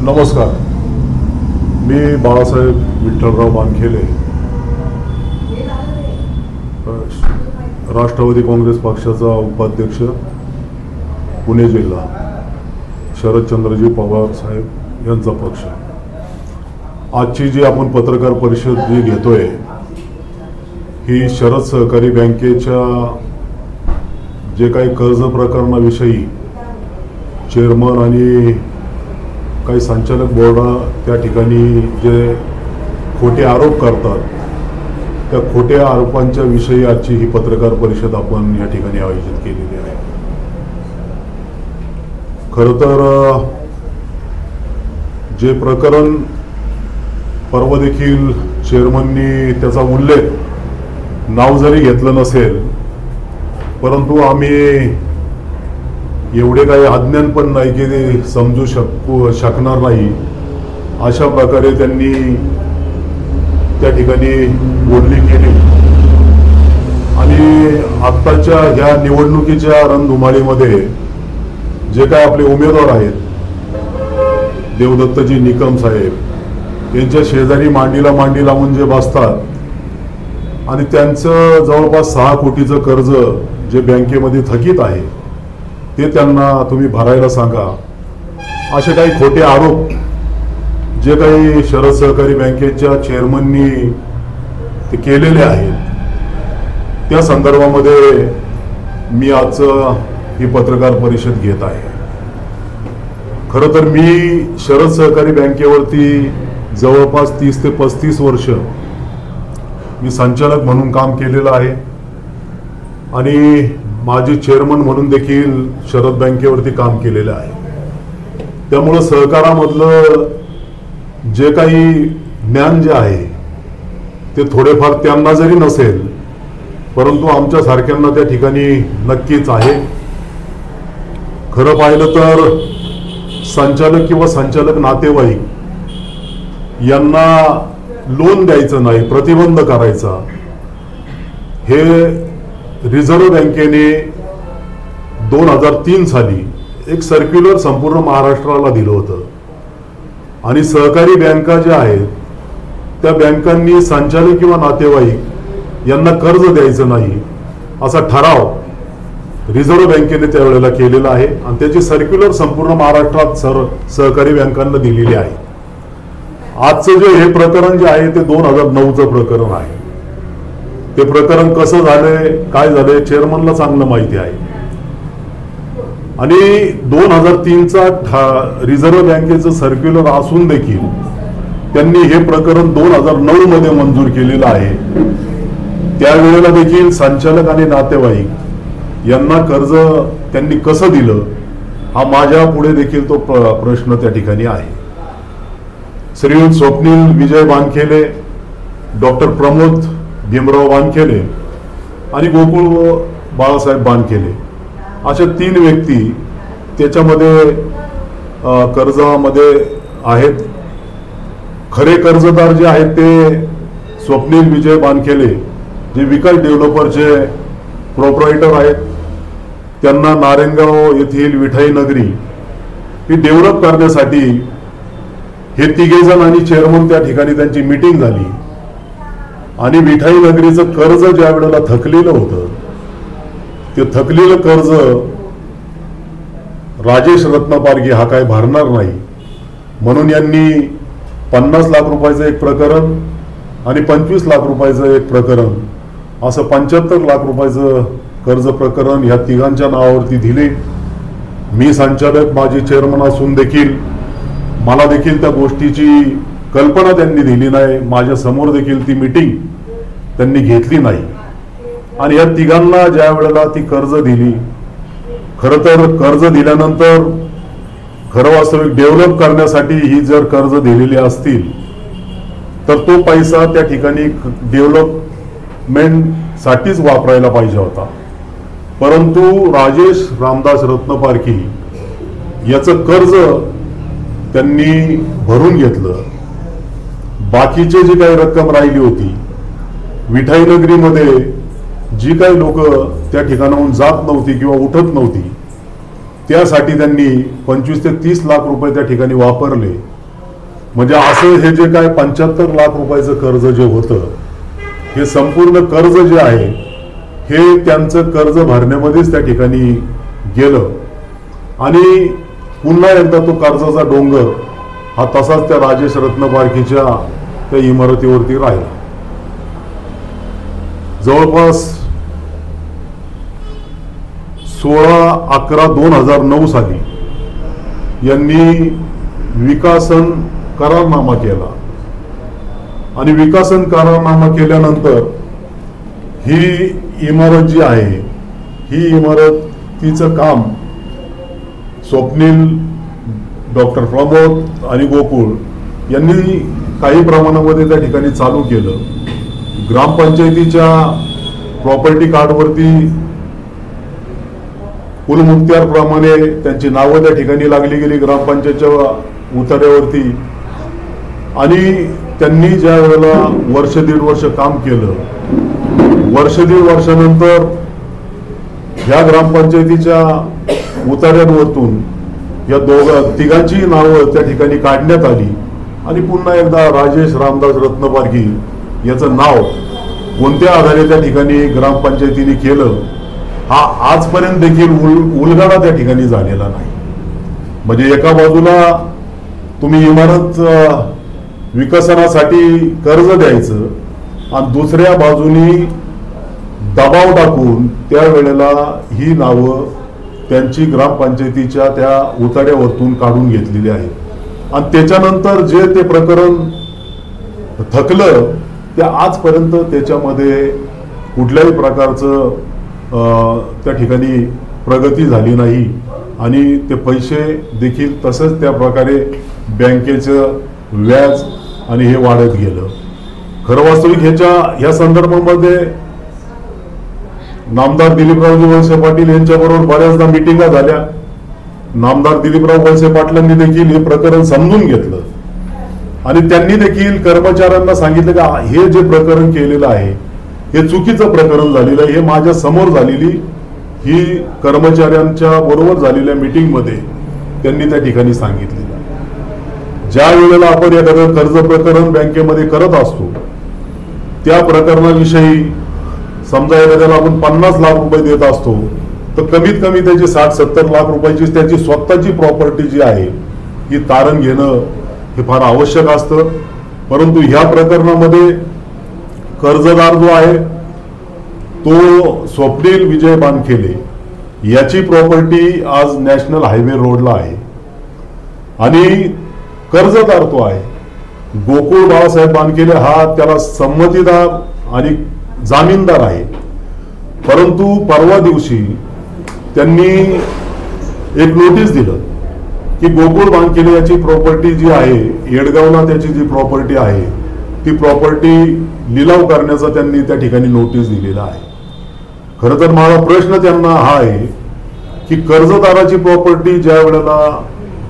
नमस्कार, मी बाळासाहेब विठ्ठलराव वानखेडे, राष्ट्रवादी काँग्रेस पक्षाचा उपाध्यक्ष, पुणे जिल्हा, शरदचंद्रजी पवार साहेब यांचा पक्ष. आजची जी आपण पत्रकार परिषद जी घेतोय ही शरद सहकारी बँकेच्या जे काही कर्ज प्रकरणाविषयी चेअरमन आणि काही संचालक बोर्ड त्या ठिकाणी जे खोटे आरोप करतात त्या खोट्या आरोपांच्या विषयी आजची ही पत्रकार परिषद आपण या ठिकाणी आयोजित केलेली आहे. खरं तर जे प्रकरण परवा देखील चेअरमननी त्याचा उल्लेख नाव जरी घेतलं नसेल, परंतु आम्ही एवढे काही अज्ञान पण नाही की ते समजू शकणार नाही अशा प्रकारे त्यांनी त्या ठिकाणी बोलणी केली. आणि आत्ताच्या ह्या निवडणुकीच्या रणधुमाळीमध्ये जे काय आपले उमेदवार आहेत, देवदत्तजी निकम साहेब यांच्या शेजारी मांडीला मांडी लावून जे बसतात आणि त्यांचं जवळपास 6 कोटीचं कर्ज जे बँकेमध्ये थकीत आहे ते त्यांना तुम्ही भरायला सांगा, असे काही खोटे आरोप जे काही शरद सहकारी बँकेच्या चेअरमननी ते केलेले आहेत, त्या संदर्भामध्ये मी आज ही पत्रकार परिषद घेत आहे. खरं तर मी शरद सहकारी बँकेवरती जवळपास 30 ते 35 वर्ष मी संचालक म्हणून काम केलेलं आहे आणि माझे चेअरमन म्हणून देखील शरद बँकेवरती काम केलेलं आहे. त्यामुळं सहकारामधलं जे काही ज्ञान जे आहे ते थोडेफार त्यांना जरी नसेल, परंतु आमच्या सारख्यांना त्या ठिकाणी नक्कीच आहे. खरं पाहिलं तर संचालक किंवा संचालक नातेवाईक यांना लोन द्यायचं नाही, प्रतिबंध करायचा, हे रिझर्व्ह बँकेने 2003 साली एक सर्क्युलर संपूर्ण महाराष्ट्राला दिलं होतं. आणि सहकारी बँका ज्या आहेत त्या बँकांनी संचालक किंवा नातेवाईक यांना कर्ज द्यायचं नाही असा ठराव रिझर्व्ह बँकेने त्यावेळेला केलेला आहे आणि त्याची सर्क्युलर संपूर्ण महाराष्ट्रात सहकारी बँकांना दिलेली आहे. आजचं जे हे प्रकरण जे आहे ते 2009चं प्रकरण आहे. ते प्रकरण कसं झालंय, काय झालंय, चेअरमनला चांगलं माहिती आहे. आणि 2003चा रिझर्व्ह बँकेचं सर्क्युलर असून देखील त्यांनी हे प्रकरण 2009 मध्ये मंजूर केलेलं आहे. त्यावेळेला देखील संचालक आणि नातेवाईक यांना कर्ज त्यांनी कसं दिलं हा माझ्या पुढे देखील तो प्रश्न त्या ठिकाणी आहे. श्रीयुत स्वप्नील विजय वानखेडे, डॉक्टर प्रमोद भीमराव वानखेडे आणि गोकुळ बाळासाहेब वानखेडे अशा 3 व्यक्ती त्याच्यामध्ये कर्जामध्ये आहेत. खरे कर्जदार जे आहेत ते स्वप्नील विजय वानखेडे जे विकास डेव्हलपरचे प्रोप्रायटर आहेत. त्यांना नारायणगाव येथील विठाई नगरी ही डेव्हलप करण्यासाठी हे 3 जण आणि चेअरमन त्या ठिकाणी त्यांची मीटिंग झाली आणि विठाई नगरीचं कर्ज ज्या वेळेला थकलेलं होतं ते थकलेलं कर्ज राजेश रत्नपारगी हा काय भरणार नाही म्हणून यांनी 50 लाख रुपयाचं एक प्रकरण आणि 25 लाख रुपयाचं एक प्रकरण असं 75 लाख रुपयाचं कर्ज प्रकरण ह्या 3घांच्या नावावरती दिले. मी संचालक, माझे चेअरमन असून देखील मला देखील त्या गोष्टीची कल्पना त्यांनी दिली नाही. माझ्या समोर देखील ती मीटिंग त्यांनी घेतली नाही आणि या 3घांना ज्या वेळेला ती कर्ज दिली, खरं तर कर्ज दिल्यानंतर खरं वास्तविक डेव्हलप करण्यासाठी ही जर कर्ज दिलेली असतील तर तो पैसा त्या ठिकाणी डेव्हलपमेंटसाठीच वापरायला पाहिजे होता. परंतु राजेश रामदास रत्नपारखी याचं कर्ज त्यांनी भरून घेतलं. बाकीची जी काही रक्कम राहिली होती विठाई नगरीमध्ये जी काही लोक त्या ठिकाणाहून जात नव्हती किंवा उठत नव्हती त्यासाठी त्यांनी 25 ते 30 लाख रुपये त्या ठिकाणी वापरले. म्हणजे असं हे जे काय 75 लाख रुपयाचं कर्ज जे होतं, हे संपूर्ण कर्ज जे आहे हे त्यांचं कर्ज भरण्यामध्येच त्या ठिकाणी गेलं आणि पुन्हा एकदा तो कर्जाचा डोंगर हा तसाच त्या राजेश रत्न पार्कीच्या त्या इमारतीवरती राहिला. जवळपास 16/11/2009 साली यांनी विकासन करारनामा केला आणि विकासन करारनामा केल्यानंतर ही इमारत जी आहे, ही इमारतीचं काम स्वप्नील, डॉक्टर प्रमोद आणि गोकुळ यांनी काही प्रमाणामध्ये त्या ठिकाणी चालू केलं. ग्रामपंचायतीच्या प्रॉपर्टी कार्डवरती कुलमुखत्यारप्रमाणे त्यांची नावं त्या ठिकाणी लागली गेली ग्रामपंचायतच्या उतार्यावरती आणि त्यांनी ज्या वेळेला वर्ष दीड वर्ष काम केलं, वर्ष दीड वर्षानंतर ह्या ग्रामपंचायतीच्या उतार्यांवरतून या तिघांची नावं त्या ठिकाणी काढण्यात आली आणि पुन्हा एकदा राजेश रामदास रत्नपारखी याचं नाव कोणत्या आधारे त्या ठिकाणी ग्रामपंचायतीने केलं हा आजपर्यंत देखील उलगडा त्या ठिकाणी झालेला नाही. म्हणजे एका बाजूला तुम्ही इमारत विकसनासाठी कर्ज द्यायचं आणि दुसऱ्या बाजूनी दबाव टाकून त्यावेळेला ही नावं त्यांची ग्रामपंचायतीच्या त्या उतार्यावरतून काढून घेतलेली आहेत आणि त्याच्यानंतर जे ते प्रकरण थकलं ते आजपर्यंत त्याच्यामध्ये कुठल्याही प्रकारचं त्या ठिकाणी प्रगती झाली नाही आणि ते पैसे देखील तसंच त्या प्रकारे बँकेचं व्याज आणि हे वाढत गेलं. खरं वास्तविक ह्या संदर्भामध्ये नामदार दिलीपरावजी वळसे पाटील यांच्याबरोबर बऱ्याचदा मिटिंगा झाल्या. नामदार दिलीपराव वळसे पाटलांनी देखील हे प्रकरण समजून घेतलं आणि त्यांनी देखील कर्मचाऱ्यांना सांगितलं की हे जे प्रकरण केलेलं आहे हे चुकीचं प्रकरण झालेलं आहे. हे माझ्या समोर झालेली ही कर्मचाऱ्यांच्या बरोबर झालेल्या मीटिंगमध्ये त्यांनी त्या ठिकाणी सांगितलेलं. ज्या वेळेला आपण एखादं कर्ज प्रकरण बँकेमध्ये करत असतो त्या प्रकरणाविषयी समजा एखाद्याला आपण 50 लाख रुपये देत असतो तर कमीत कमी त्याची 60-70 लाख रुपयाची त्याची स्वतःची प्रॉपर्टी जी आहे ही तारण घेणं हे फार आवश्यक असतं. परंतु ह्या प्रकरणामध्ये कर्जदार जो आहे तो स्वप्नील विजय बानखेले याची प्रॉपर्टी आज नॅशनल हायवे रोडला आहे आणि कर्जदार तो आहे गोकुळ बाळासाहेब बानखेले हा त्याला संमतीदार आणि जामीनदार आहे. परंतु परवा दिवशी त्यांनी एक नोटीस दिलं की गोकुळ बानखेले याची प्रॉपर्टी जी आहे येडगावला त्याची जी प्रॉपर्टी आहे ती प्रॉपर्टी लिलाव करण्याचा त्यांनी त्या ठिकाणी नोटीस दिलेला आहे. खरं तर माझा प्रश्न त्यांना हा आहे की कर्जदाराची प्रॉपर्टी ज्या वेळेला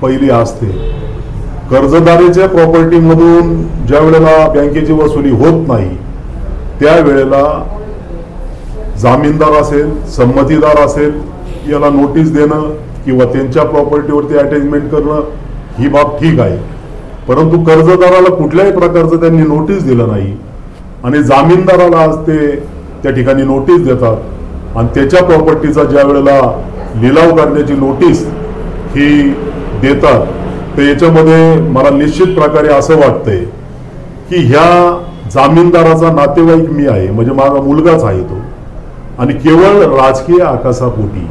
पहिली असते, कर्जदाराच्या प्रॉपर्टीमधून ज्या वेळेला बँकेची वसुली होत नाही त्यावेळेला जामीनदार असेल, संमतीदार असेल याला नोटीस देणं किंवा त्यांच्या प्रॉपर्टीवरती अटॅचमेंट करणं ही बाब ठीक आहे. परंतु कर्जदाराला कुठल्याही प्रकारचं त्यांनी नोटीस दिलं नाही आणि जामीनदाराला आज ते त्या ठिकाणी नोटीस देतात आणि त्याच्या प्रॉपर्टीचा ज्या वेळेला लिलाव करण्याची नोटीस ही देतात तर याच्यामध्ये मला निश्चित प्रकारे असं वाटतंय की ह्या जामीनदाराचा नातेवाईक मी आहे, म्हणजे माझा मुलगाच आहे तो आणि केवळ राजकीय आकाशापोटी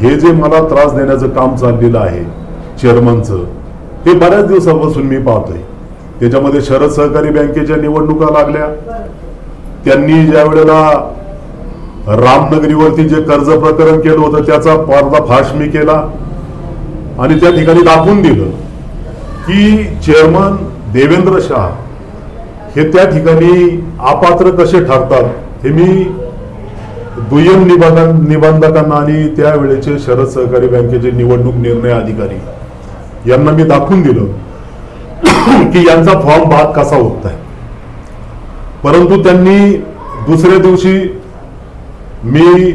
हे जे मला त्रास देण्याचं काम चाललेलं आहे चेअरमनचं हे बऱ्याच दिवसापासून मी पाहतोय. त्याच्यामध्ये शरद सहकारी बँकेच्या निवडणुका लागल्या, त्यांनी ज्या वेळेला रामनगरीवरती जे कर्ज प्रकरण केलं होतं त्याचा पर्दाफाश मी केला आणि त्या ठिकाणी दाखवून दिलं की चेअरमन देवेंद्र शाह हे त्या ठिकाणी अपात्र कसे ठरतात हे मी दुय्यम निबंधकांना आणि त्यावेळेचे शरद सहकारी बँकेचे निवडणूक निर्णय अधिकारी यांना मी दाखवून दिलं की यांचा फॉर्म बाद कसा होत आहे. परंतु त्यांनी दुसऱ्या दिवशी मी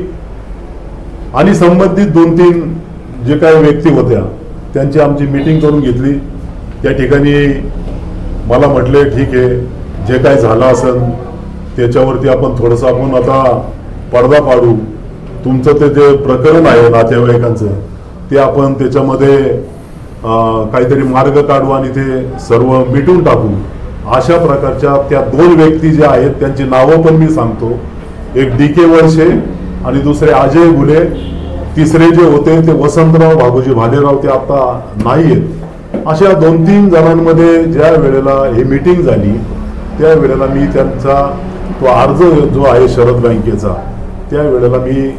आणि संबंधित 2-3 जे काही व्यक्ती होत्या त्यांची आमची मीटिंग करून घेतली. त्या ठिकाणी मला म्हटले ठीक आहे, जे काय झालं असेल त्याच्यावरती आपण आता पडदा पाडू. तुमचं ते जे प्रकरण आहे नातेवाईकांचं ते आपण त्याच्यामध्ये काहीतरी मार्ग काढू आणि ते सर्व मिटून टाकू. अशा प्रकारच्या त्या 2 व्यक्ती ज्या आहेत त्यांची नावं पण मी सांगतो. एक DK वळसे आणि दुसरे अजय गुले. तिसरे जे होते ते वसंतराव भागोजी भालेराव, ते आता नाही आहेत. अशा 2-3 जणांमध्ये ज्या वेळेला ही मीटिंग झाली त्यावेळेला मी त्यांचा तो अर्ज जो आहे शरद बँकेचा, त्यावेळेला मी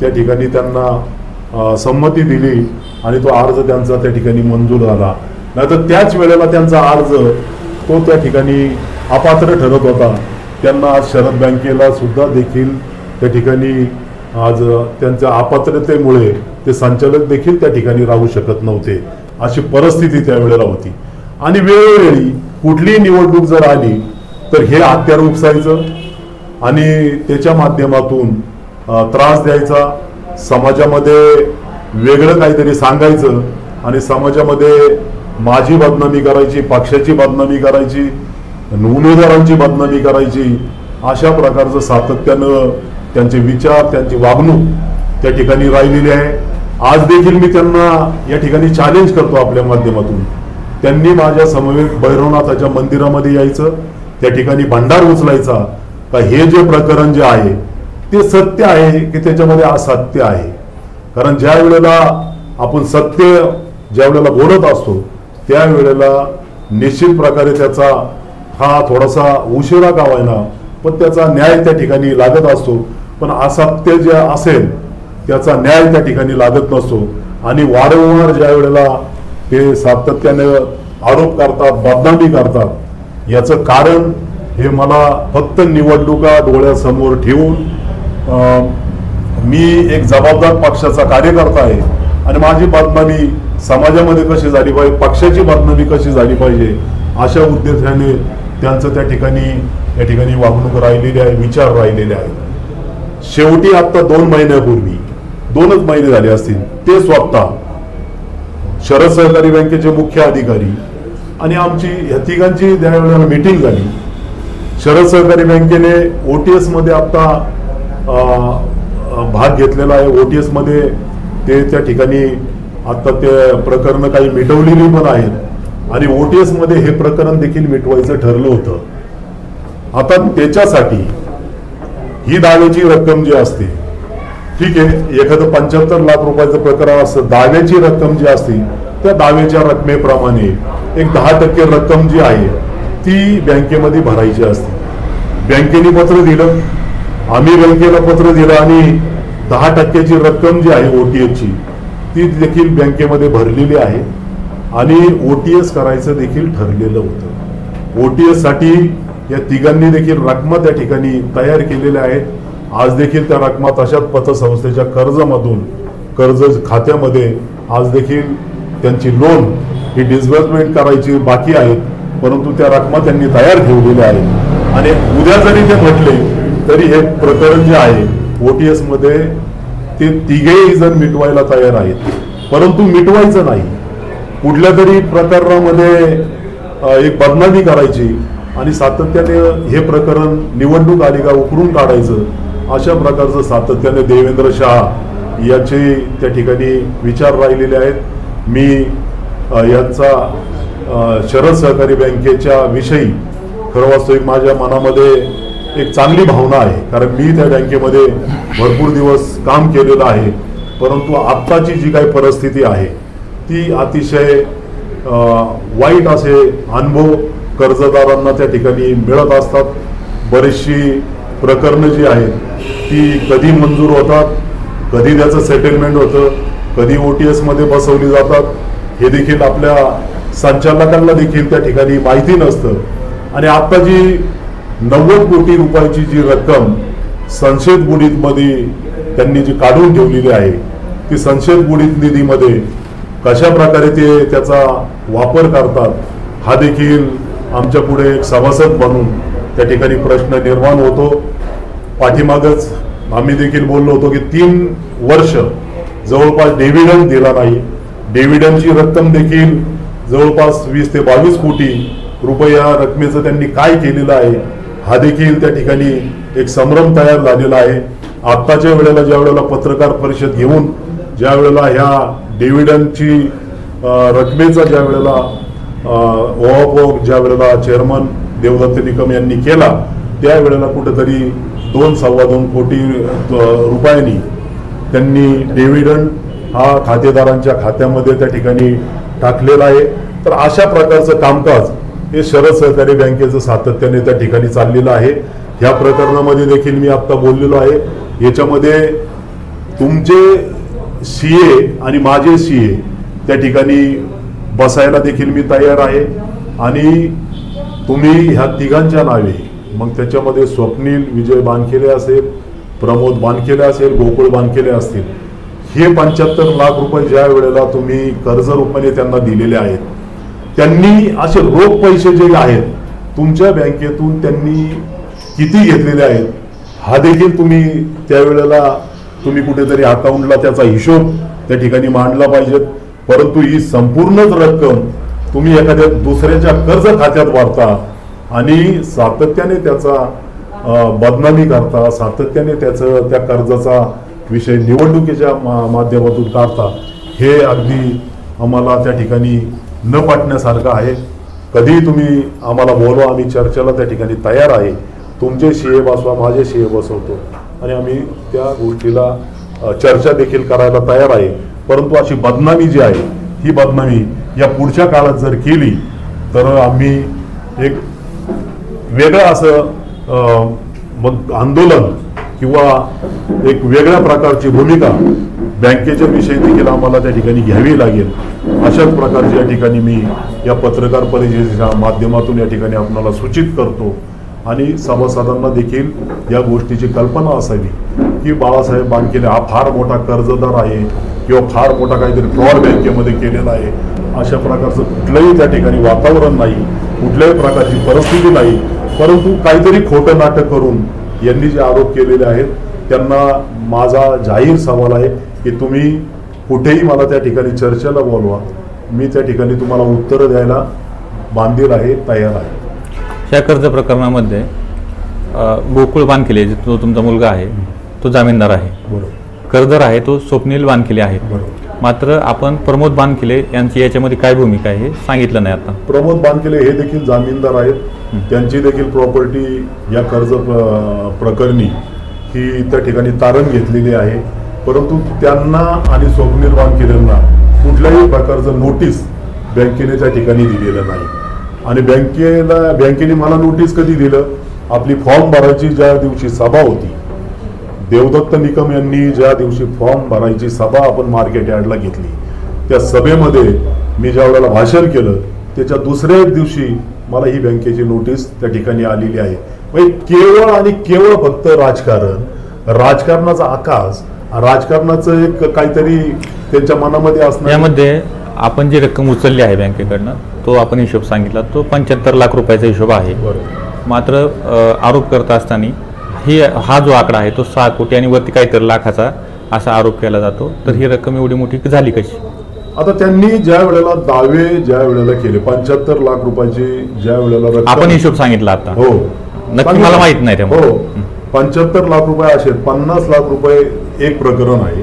त्या ठिकाणी त्यांना संमती दिली आणि तो अर्ज त्यांचा त्या ठिकाणी मंजूर झाला. नाहीतर त्याच वेळेला त्यांचा अर्ज तो त्या ठिकाणी अपात्र ठरत होता. त्यांना आज शरद बँकेला सुद्धा देखील त्या ठिकाणी आज त्यांच्या अपात्रतेमुळे ते संचालक देखील त्या ठिकाणी राहू शकत नव्हते. अशी परिस्थिती त्यावेळेला होती. आणि वेळोवेळी कुठलीही निवडणूक जर आली तर हे हत्यार उपसायचं आणि त्याच्या माध्यमातून त्रास द्यायचा, समाजामध्ये वेगळं काहीतरी सांगायचं आणि समाजामध्ये माझी बदनामी करायची, पक्षाची बदनामी करायची, उमेदवारांची बदनामी करायची. अशा प्रकारचं सातत्यानं त्यांचे विचार, त्यांची वागणूक त्या ठिकाणी राहिलेली आहे. आज देखील मी त्यांना या ठिकाणी चॅलेंज करतो आपल्या माध्यमातून. त्यांनी माझ्या समवेत भैरवनाथाच्या मंदिरामध्ये यायचं, त्या ठिकाणी भंडार उचलायचा का हे जे प्रकरण जे आहे ते सत्य आहे की त्याच्यामध्ये असत्य आहे. कारण ज्या वेळेला आपण सत्य ज्या वेळेला बोलत असतो त्यावेळेला निश्चित प्रकारे त्याचा हा थोडासा उशिरा का होईना पण त्याचा न्याय त्या ठिकाणी लागत असतो. पण असत्य जे असेल त्याचा न्याय त्या ठिकाणी लागत नसतो. आणि वारंवार ज्या वेळेला ते सातत्याने आरोप करतात, बदनामी करतात, याचं कारण हे मला फक्त निवडणुका डोळ्यासमोर ठेवून मी एक जबाबदार पक्षाचा कार्यकर्ता आहे आणि माझी बदनामी समाजामध्ये कशी झाली पाहिजे, पक्षाची बदनामी कशी झाली पाहिजे, अशा उद्देशाने त्यांचं त्या ठिकाणी वागणूक राहिलेली आहे, विचार राहिलेले आहेत. शेवटी आता 2 महिन्यापूर्वी 2च महिने झाले असतील ते स्वतः शरद सहकारी बँकेचे मुख्य अधिकारी आणि आमची ह्या तिघांची त्यावेळेला मीटिंग झाली. शरद सहकारी बँकेने OTS मध्ये आता भाग घेतलेला आहे. OTS मध्ये ते त्या ठिकाणी आता ते प्रकरण काही मिटवलेली पण आहेत आणि OTS मध्ये हे प्रकरण देखील मिटवायचं ठरलं होतं. आता त्याच्यासाठी ही दाव्याची रक्कम जी असते, ठीक आहे, एखादं 75 लाख रुपयाचं प्रकरण असतं, दाव्याची रक्कम जी असते त्या दाव्याच्या रकमेप्रमाणे एक 10% रक्कम जी आहे ती बँकेमध्ये भरायची असते. बँकेने पत्र दिलं, आम्ही बँकेला पत्र दिलं आणि 10% रक्कम जी आहे OTS ची ती देखील बँकेमध्ये भरलेली आहे आणि OTS करायचं देखील ठरलेलं होतं. OTS साठी या तिघांनी देखील रकमा त्या ठिकाणी तयार केलेल्या आहेत. आज देखील त्या रकमा तशाच पतसंस्थेच्या कर्ज खात्यामध्ये आज देखील त्यांची लोन ही डिस्बर्समेंट करायची बाकी आहेत, परंतु त्या रकमा त्यांनी तयार ठेवलेल्या आहेत. आणि उद्या जरी ते म्हटले तरी हे प्रकरण जे आहे OTS मध्ये ते तिघेही जण मिटवायला तयार आहेत, परंतु मिटवायचं नाही, कुठल्या तरी प्रकरणामध्ये एक बदनामी करायची आणि सातत्याने हे प्रकरण निवडणूक आली का उकरून काढायचं, अशा प्रकारचं सातत्याने देवेंद्र शहा याचे त्या ठिकाणी विचार राहिलेले आहेत. मी यांचा शरद सहकारी बँकेच्या विषयी खरं वास्तविक माझ्या मनामध्ये एक चांगली भावना आहे, कारण मी त्या बँकेमध्ये भरपूर दिवस काम केलेलं आहे. परंतु आत्ताची जी काही परिस्थिती आहे ती अतिशय वाईट असे अनुभव कर्जदारांना त्या ठिकाणी मिळत असतात. बरीचशी प्रकरणं जी आहेत ती कधी मंजूर होतात, कधी त्याचं सेटलमेंट होतं, कधी OTS मध्ये बसवली जातात, हे देखील आपल्या संचालकांना देखील त्या ठिकाणी माहिती नसतं. आणि आता जी 90 कोटी रुपयाची जी रक्कम संशयित बुडीतमध्ये त्यांनी जी काढून ठेवलेली आहे ती संशयित बुडीत निधीमध्ये कशा प्रकारे ते त्याचा वापर करतात हा देखील आमच्या पुढे एक सभासद म्हणून त्या ठिकाणी प्रश्न निर्माण होतो. पाठीमागच आम्ही देखील बोललो होतो की 3 वर्ष जवळपास डिव्हिडंड दिला नाही. डिव्हिडंडची रक्कम देखील जवळपास 20 ते 22 कोटी रुपये या रकमेचं त्यांनी काय केलेलं आहे हा देखील त्या ठिकाणी एक संभ्रम तयार झालेला आहे. आत्ताच्या वेळेला ज्या वेळेला पत्रकार परिषद घेऊन ज्या वेळेला ह्या डिव्हिडंडची रकमेचा ज्या वेळेला ओहापोह ज्या वेळेला चेअरमन देवदत्त निकम यांनी केला त्यावेळेला कुठेतरी 2-2.25 कोटी रुपयांनी त्यांनी डिव्हिडंड हा खातेदारांच्या खात्यामध्ये त्या ठिकाणी टाकलेला आहे. तर अशा प्रकारचं कामकाज हे शरद सहकारी बँकेचं सातत्याने त्या ठिकाणी चाललेलं आहे. ह्या प्रकरणामध्ये देखील मी आता बोललेलो आहे. याच्यामध्ये तुमचे सीए आणि माझे सीए त्या ठिकाणी बसायला देखील मी तयार आहे आणि तुम्ही ह्या तिघांच्या नावे मग त्याच्यामध्ये स्वप्नील विजय बानखेले असेल, प्रमोद बानखेले असेल, गोकुळ बानखेले असतील, हे 75 लाख रुपये ज्या वेळेला तुम्ही कर्ज रूपाने त्यांना दिलेले आहेत, त्यांनी असे रोख पैसे जे आहेत तुमच्या बँकेतून त्यांनी किती घेतलेले आहेत हा देखील तुम्ही त्यावेळेला तुम्ही कुठेतरी अकाउंटला त्याचा हिशोब त्या ठिकाणी मांडला पाहिजेत. परंतु ही संपूर्णच रक्कम तुम्ही एखाद्या दुसऱ्याच्या कर्ज खात्यात वाढता आणि सातत्याने त्याचा बदनामी करता, सातत्याने त्याचं त्या कर्जाचा विषय निवडणुकीच्या माध्यमातून काढता, हे अगदी आम्हाला त्या ठिकाणी न पटण्यासारखं आहे. कधीही तुम्ही आम्हाला बोलवा, आम्ही चर्चेला त्या ठिकाणी तयार आहे. तुमचे सीए बसवा, माझे सीए बसवतो आणि आम्ही त्या गोष्टीला चर्चा देखील करायला तयार आहे. परंतु अशी बदनामी जी आहे ही बदनामी या पुढच्या काळात जर केली तर आम्ही एक वेगळं असं मग आंदोलन किंवा एक वेगळ्या प्रकारची भूमिका बँकेच्या विषयी देखील आम्हाला त्या ठिकाणी घ्यावी लागेल. अशाच प्रकारची या ठिकाणी मी या पत्रकार परिषदेच्या माध्यमातून या ठिकाणी आपल्याला सूचित करतो आणि सभासदांना देखील या गोष्टीची कल्पना असावी की बाळासाहेब बानखेले हा फार मोठा कर्जदार आहे किंवा फार मोठा काहीतरी फ्रॉड बँकेमध्ये केलेला आहे. अशा प्रकारचं कुठलंही त्या ठिकाणी वातावरण नाही, कुठल्याही प्रकारची परिस्थिती नाही. परंतु काहीतरी खोटं नाटक करून यांनी जे आरोप केलेले आहेत त्यांना माझा जाहीर सवाल आहे की तुम्ही कुठेही मला त्या ठिकाणी चर्चेला बोलवा, मी त्या ठिकाणी तुम्हाला उत्तरं द्यायला बांधील आहे, तयार आहे. या कर्ज प्रकरणामध्ये गोकुळ बानखेले जो तुमचा मुलगा आहे तो जामीनदार आहे, बरोबर. कर्जदार आहे तो स्वप्नील बानखेले आहे, बरोबर. मात्र आपण प्रमोद बानखेले यांची याच्यामध्ये काय भूमिका आहे हे सांगितलं नाही. आता प्रमोद बानखेले हे देखील जामीनदार आहेत. त्यांची देखील प्रॉपर्टी या कर्ज प्रकरणी ही त्या ठिकाणी तारण घेतलेली आहे. परंतु त्यांना आणि स्वप्नील बानखेलेंना कुठल्याही प्रकारचं नोटीस बँकेने त्या ठिकाणी दिलेलं नाही. आणि बँकेने मला नोटीस कधी दिलं, आपली फॉर्म भरायची ज्या दिवशी सभा होती, देवदत्त निकम यांनी ज्या दिवशी फॉर्म भरायची सभा आपण मार्केट यार्डला घेतली, त्या सभेमध्ये मी ज्या वेळेला भाषण केलं त्याच्या दुसऱ्या दिवशी मला ही बँकेची नोटीस त्या ठिकाणी आलेली आहे. म्हणजे केवळ आणि केवळ फक्त राजकारणाचा आकाश, राजकारणाचं एक काहीतरी त्यांच्या मनामध्ये असणार. यामध्ये आपण जी रक्कम उचलली आहे बँकेकडनं तो आपण हिशोब सांगितला, तो 75 लाख रुपयाचा हिशोब आहे. मात्र आरोप करत असताना हा जो आकडा आहे तो 6 कोटी आणि वरती काहीतरी लाखाचा असा आरोप केला जातो. तर ही रक्कम एवढी मोठी झाली कशी? आता त्यांनी ज्या वेळेला दावे ज्या वेळेला केले 75 लाख रुपयाची ज्या वेळेला आपण हिशोब सांगितला आता, हो नक्की मला माहित नाही त्यामुळे. हो 75 लाख रुपये असे 50 लाख रुपये एक प्रकरण आहे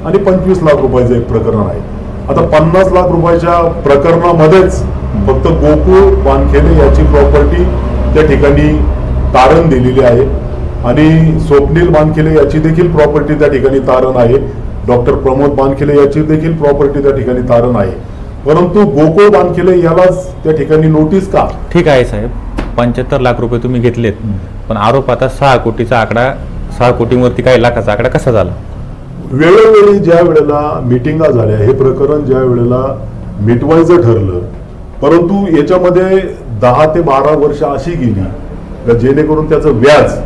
आणि 25 लाख रुपयाचं एक प्रकरण आहे. आता 50 लाख रुपयाच्या प्रकरणामध्येच फक्त गोकुळ बानखेले याची प्रॉपर्टी त्या ठिकाणी तारण दिलेली आहे आणि स्वप्नील बानखेले याची देखील प्रॉपर्टी त्या ठिकाणी तारण आहे. डॉक्टर प्रमोद बानखेले याची देखील प्रॉपर्टी त्या ठिकाणी तारण आहे. परंतु गोकुळ बानखेले यालाच त्या ठिकाणी नोटीस का? ठीक आहे साहेब, 75 लाख रुपये तुम्ही घेतलेत, पण आरोप आता 6 कोटीचा आकडा, 6 कोटीवरती काही लाखाचा आकडा कसा झाला? वेळोवेळी ज्या वेळेला मिटिंगा झाल्या, हे प्रकरण ज्या वेळेला मिटवायचं ठरलं, परंतु याच्यामध्ये 10 ते 12 वर्ष अशी गेली जेणेकरून त्याचं व्याज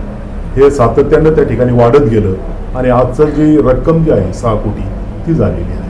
हे सातत्यानं त्या ठिकाणी वाढत गेलं आणि आजचं जी रक्कम जी आहे 6 कोटी ती झालेली आहे.